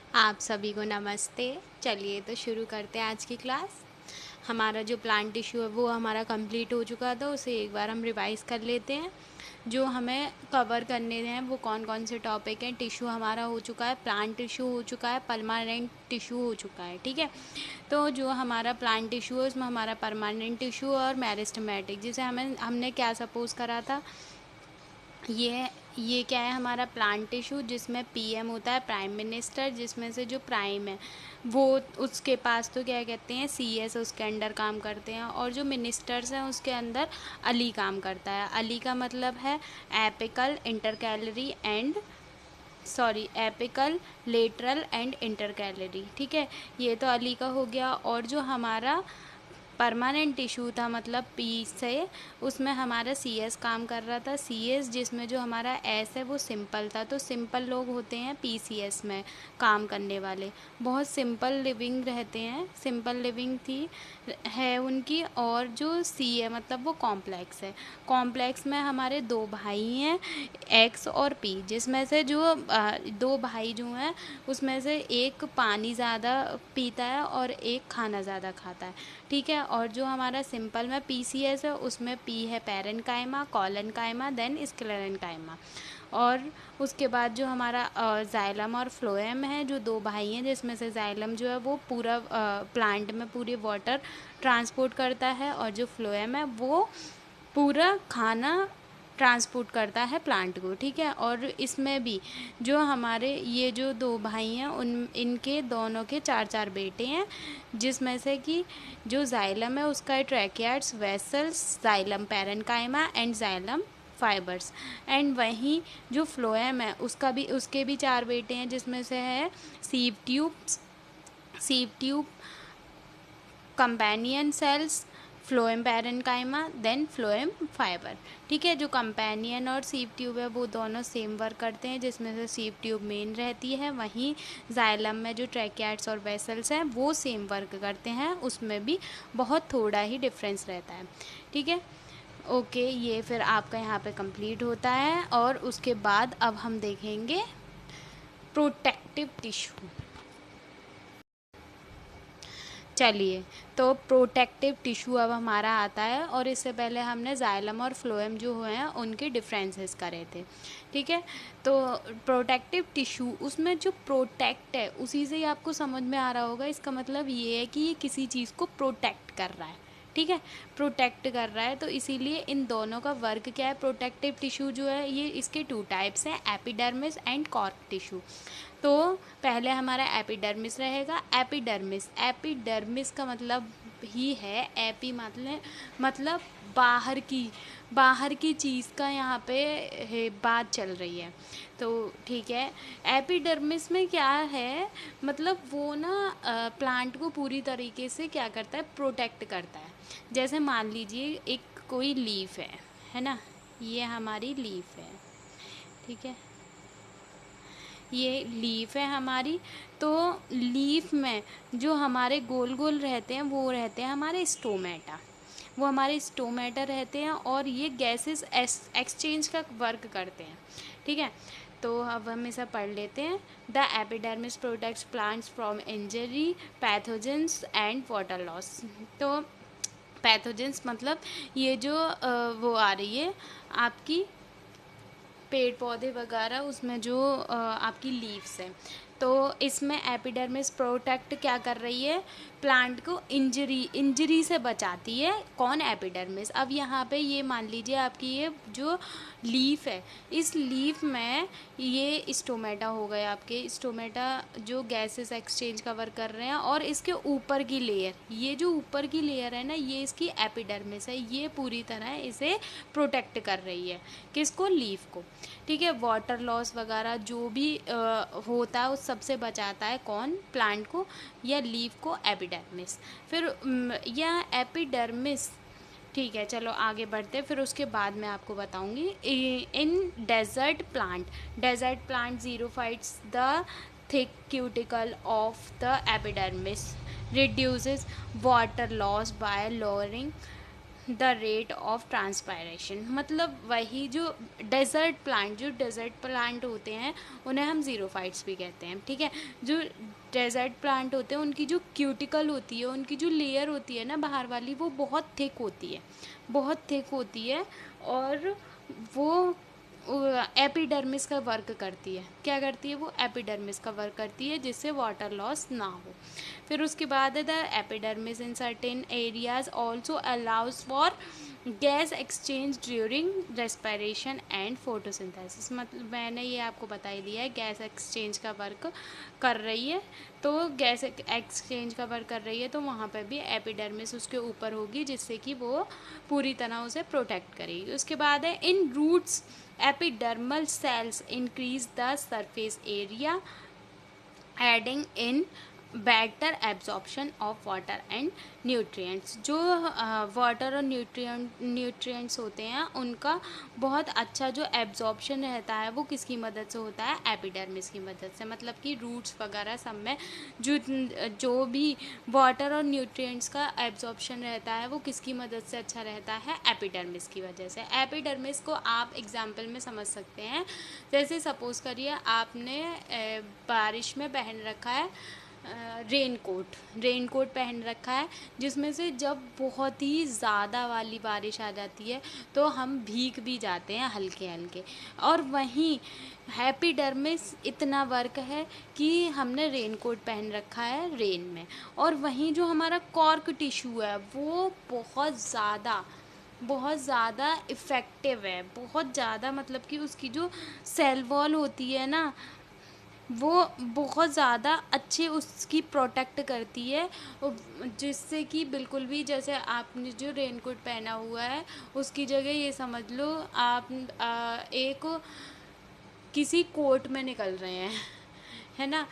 आप सभी को नमस्ते। चलिए तो शुरू करते हैं आज की क्लास। हमारा जो प्लांट टिश्यू है वो हमारा कंप्लीट हो चुका था, उसे एक बार हम रिवाइज़ कर लेते हैं। जो हमें कवर करने हैं वो कौन कौन से टॉपिक हैं। टिश्यू हमारा हो चुका है, प्लांट टिश्यू हो चुका है, परमानेंट टिश्यू हो चुका है, ठीक है। तो जो हमारा प्लांट टिश्यू है उसमें हमारा परमानेंट टिश्यू और मेरिस्टेमेटिक, जिसे हमने क्या सपोज करा था, ये क्या है हमारा प्लांट टिश्यू, जिसमें पीएम होता है प्राइम मिनिस्टर, जिसमें से जो प्राइम है वो उसके पास तो क्या कहते हैं सीएस उसके अंडर काम करते हैं, और जो मिनिस्टर्स हैं उसके अंदर अली काम करता है। अली का मतलब है apical intercalary and apical lateral and intercalary, ठीक है। ये तो अली का हो गया। और जो हमारा परमानेंट टिश्यू था मतलब पी से, उसमें हमारा सी एस काम कर रहा था। सी एस जिसमें जो हमारा एस है वो सिंपल था, तो सिंपल लोग होते हैं पी सी एस में काम करने वाले, बहुत सिंपल लिविंग रहते हैं, सिंपल लिविंग थी है उनकी। और जो सी है मतलब वो कॉम्प्लेक्स है। कॉम्प्लेक्स में हमारे दो भाई हैं, एक्स और पी, जिसमें से जो दो भाई जो हैं उसमें से एक पानी ज़्यादा पीता है और एक खाना ज़्यादा खाता है, ठीक है। और जो हमारा सिंपल में पीसीएस है उसमें पी है पैरेन्काइमा, कॉलेन्काइमा, देन स्क्लेरेन्काइमा। और उसके बाद जो हमारा जाइलम और फ्लोएम है, जो दो भाई हैं, जिसमें से जाइलम जो है वो पूरा प्लांट में पूरी वाटर ट्रांसपोर्ट करता है, और जो फ्लोएम है वो पूरा खाना ट्रांसपोर्ट करता है प्लांट को, ठीक है। और इसमें भी जो हमारे ये जो दो भाई हैं उन इनके दोनों के चार चार बेटे हैं, जिसमें से कि जो जाइलम है उसका है tracheids, vessels, xylem parenchyma and xylem fibres. And वहीं जो फ्लोएम है उसके भी चार बेटे हैं, जिसमें से है sieve tube, companion cells, phloem parenchyma, then phloem fibre, ठीक है। जो कंपेनियन और सीव ट्यूब है वो दोनों सेम वर्क करते हैं, जिसमें से सीव ट्यूब मेन रहती है, वहीं जाइलम में जो ट्रैकियार्ड्स और वेसल्स हैं वो सेम वर्क करते हैं, उसमें भी बहुत थोड़ा ही डिफरेंस रहता है, ठीक है। ओके, ये फिर आपका यहाँ पे कंप्लीट होता है। और उसके बाद अब हम देखेंगे प्रोटेक्टिव टिश्यू। चलिए, तो प्रोटेक्टिव टिश्यू अब हमारा आता है, और इससे पहले हमने जाइलम और फ्लोएम जो हुए हैं उनके डिफरेंसेस करे थे, ठीक है। तो प्रोटेक्टिव टिश्यू, उसमें जो प्रोटेक्ट है उसी से ही आपको समझ में आ रहा होगा, इसका मतलब ये है कि ये किसी चीज़ को प्रोटेक्ट कर रहा है, ठीक है, प्रोटेक्ट कर रहा है। तो इसीलिए इन दोनों का वर्क क्या है, प्रोटेक्टिव टिश्यू जो है ये इसके टू टाइप्स हैं, एपिडर्मिस एंड कॉर्क टिश्यू। तो पहले हमारा एपिडर्मिस रहेगा। एपिडर्मिस का मतलब ही है एपी मतलब बाहर की चीज़ का यहाँ पे बात चल रही है, तो ठीक है। एपिडर्मिस में क्या है, मतलब वो ना प्लांट को पूरी तरीके से क्या करता है, प्रोटेक्ट करता है। जैसे मान लीजिए एक कोई लीफ है ना, ये हमारी लीफ है, ठीक है, ये लीफ है हमारी। तो लीफ में जो हमारे गोल गोल रहते हैं वो रहते हैं हमारे स्टोमेटा, वो हमारे स्टोमेटा रहते हैं, और ये गैसेस एक्सचेंज का वर्क करते हैं, ठीक है। तो अब हम इसे पढ़ लेते हैं। The epidermis protects plants from injury, pathogens and water loss. तो पैथोजेंस मतलब ये जो वो आ रही है आपकी पेड़ पौधे वगैरह, उसमें जो आपकी लीव्स हैं, तो इसमें एपिडर्मिस प्रोटेक्ट क्या कर रही है, प्लांट को इंजरी से बचाती है। कौन, एपिडर्मिस। अब यहाँ पे ये मान लीजिए आपकी ये जो लीफ है, इस लीफ में ये स्टोमेटा हो गए, आपके स्टोमेटा जो गैसेस एक्सचेंज कवर कर रहे हैं, और इसके ऊपर की लेयर, ये जो ऊपर की लेयर है ना, ये इसकी एपिडर्मिस है, ये पूरी तरह इसे प्रोटेक्ट कर रही है, किसको, लीफ को, ठीक है। वाटर लॉस वगैरह जो भी होता है उस सबसे बचाता है कौन, प्लांट को या लीफ को, एपिडर्मिस। फिर यह एपिडर्मिस, ठीक है, चलो आगे बढ़ते, फिर उसके बाद मैं आपको बताऊंगी। In desert plant xerophytes the thick cuticle of the epidermis, reduces water loss by lowering the rate of transpiration, मतलब वही जो डेजर्ट प्लांट होते हैं उन्हें हम ज़ीरोफाइट्स भी कहते हैं, ठीक है। जो डेजर्ट प्लांट होते हैं उनकी जो क्यूटिकल होती है, उनकी जो लेयर होती है ना बाहर वाली, वो बहुत थिक होती है, बहुत थिक होती है, और वो एपिडर्मिस का वर्क करती है। क्या करती है वो? एपिडर्मिस का वर्क करती है, जिससे वाटर लॉस ना हो। फिर उसके बाद है the epidermis in certain areas also allows for gas exchange during respiration and photosynthesis. मतलब मैंने ये आपको बता ही दिया है, गैस एक्सचेंज का वर्क कर रही है, तो गैस एक्सचेंज का वर्क कर रही है तो वहाँ पर भी एपिडर्मिस उसके ऊपर होगी, जिससे कि वो पूरी तरह उसे प्रोटेक्ट करेगी। उसके बाद है in roots epidermal cells increase the surface area aiding in better absorption of water and nutrients. जो वाटर और न्यूट्रिएंट्स होते हैं उनका बहुत अच्छा जो एब्जॉर्प्शन रहता है वो किसकी मदद से होता है? एपिडर्मिस की मदद से। मतलब कि रूट्स वगैरह सब में जो भी वाटर और न्यूट्रिएंट्स का एब्जॉर्प्शन रहता है वो किसकी मदद से अच्छा रहता है? एपिडर्मिस की वजह से। एपिडर्मिस को आप एग्जाम्पल में समझ सकते हैं, जैसे सपोज़ करिए आपने बारिश में पहन रखा है रेन कोट पहन रखा है, जिसमें से जब बहुत ही ज़्यादा वाली बारिश आ जाती है तो हम भीग भी जाते हैं हल्के हल्के, और वहीं एपिडर्मिस इतना वर्क है कि हमने रेन कोट पहन रखा है रेन में, और वहीं जो हमारा कॉर्क टिश्यू है वो बहुत ज़्यादा इफ़ेक्टिव है, बहुत ज़्यादा, मतलब कि उसकी जो सेल वॉल होती है ना वो बहुत ज़्यादा अच्छे उसकी प्रोटेक्ट करती है, जिससे कि बिल्कुल भी, जैसे आपने जो रेनकोट पहना हुआ है उसकी जगह ये समझ लो आप एक किसी कोर्ट में निकल रहे हैं, है ना,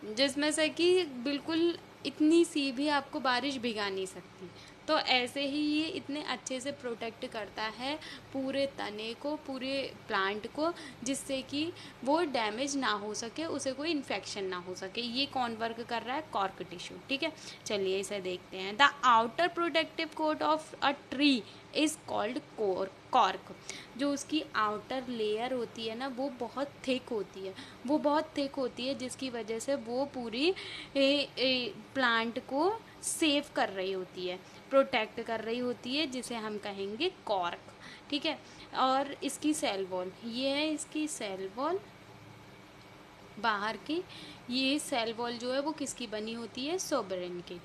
जिसमें से कि बिल्कुल इतनी सी भी आपको बारिश भिगा नहीं सकती। तो ऐसे ही ये इतने अच्छे से प्रोटेक्ट करता है पूरे तने को, पूरे प्लांट को, जिससे कि वो डैमेज ना हो सके, उसे कोई इन्फेक्शन ना हो सके। ये कौन वर्क कर रहा है? कॉर्क टिश्यू, ठीक है। चलिए इसे देखते हैं। The outer protective coat of a tree is called cork. जो उसकी आउटर लेयर होती है ना वो बहुत थिक होती है, वो बहुत थिक होती है, जिसकी वजह से वो पूरी प्लांट को सेव कर रही होती है, प्रोटेक्ट कर रही होती है, जिसे हम कहेंगे कॉर्क, ठीक है। और इसकी सेल वॉल, ये है इसकी सेल वॉल बाहर की। ये सेल वॉल जो है वो किसकी बनी होती है? सोबरिन की,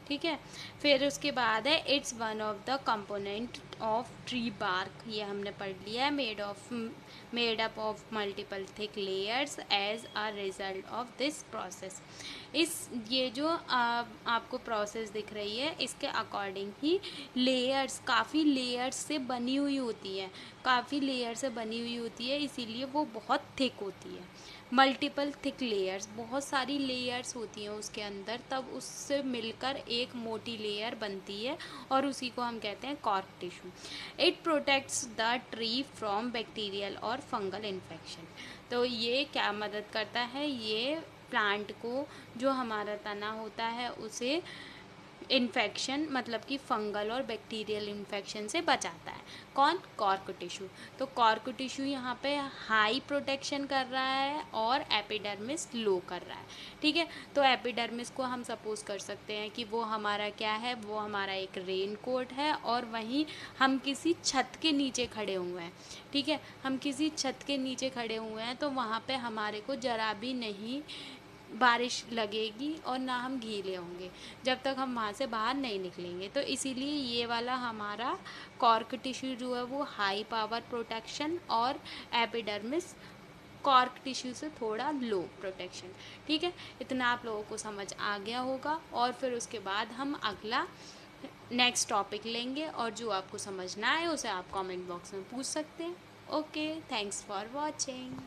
ठीक है। फिर उसके बाद है it's one of the component of tree bark, ये हमने पढ़ लिया है, made up of multiple thick layers as a result of this process. ये जो आपको प्रोसेस दिख रही है इसके अकॉर्डिंग ही लेयर्स, काफ़ी लेयर्स से बनी हुई होती है, काफ़ी लेयर से बनी हुई होती है, इसीलिए वो बहुत थिक होती है। मल्टीपल थिक लेयर्स, बहुत सारी लेयर्स होती हैं उसके अंदर, तब उससे मिलकर एक मोटी लेयर बनती है, और उसी को हम कहते हैं cork tissue. It protects the tree from bacterial और फंगल इन्फेक्शन। तो ये क्या मदद करता है? ये प्लांट को, जो हमारा तना होता है, उसे इन्फेक्शन, मतलब कि फंगल और बैक्टीरियल इन्फेक्शन से बचाता है। कौन? Cork tissue. तो कॉर्क टिश्यू यहाँ पे हाई प्रोटेक्शन कर रहा है और एपिडर्मिस लो कर रहा है, ठीक है। तो एपिडर्मिस को हम सपोज कर सकते हैं कि वो हमारा क्या है? वो हमारा एक रेन कोट है, और वहीं हम किसी छत के नीचे खड़े हुए हैं, ठीक है। हम किसी छत के नीचे खड़े हुए हैं तो वहाँ पे हमारे को ज़रा भी नहीं बारिश लगेगी और ना हम गीले होंगे जब तक हम वहाँ से बाहर नहीं निकलेंगे। तो इसीलिए ये वाला हमारा कॉर्क टिश्यू जो है वो हाई पावर प्रोटेक्शन, और एपिडर्मिस कॉर्क टिश्यू से थोड़ा लो प्रोटेक्शन, ठीक है। इतना आप लोगों को समझ आ गया होगा, और फिर उसके बाद हम अगला नेक्स्ट टॉपिक लेंगे, और जो आपको समझ ना आए उसे आप कमेंट बॉक्स में पूछ सकते हैं। Okay, thanks for watching.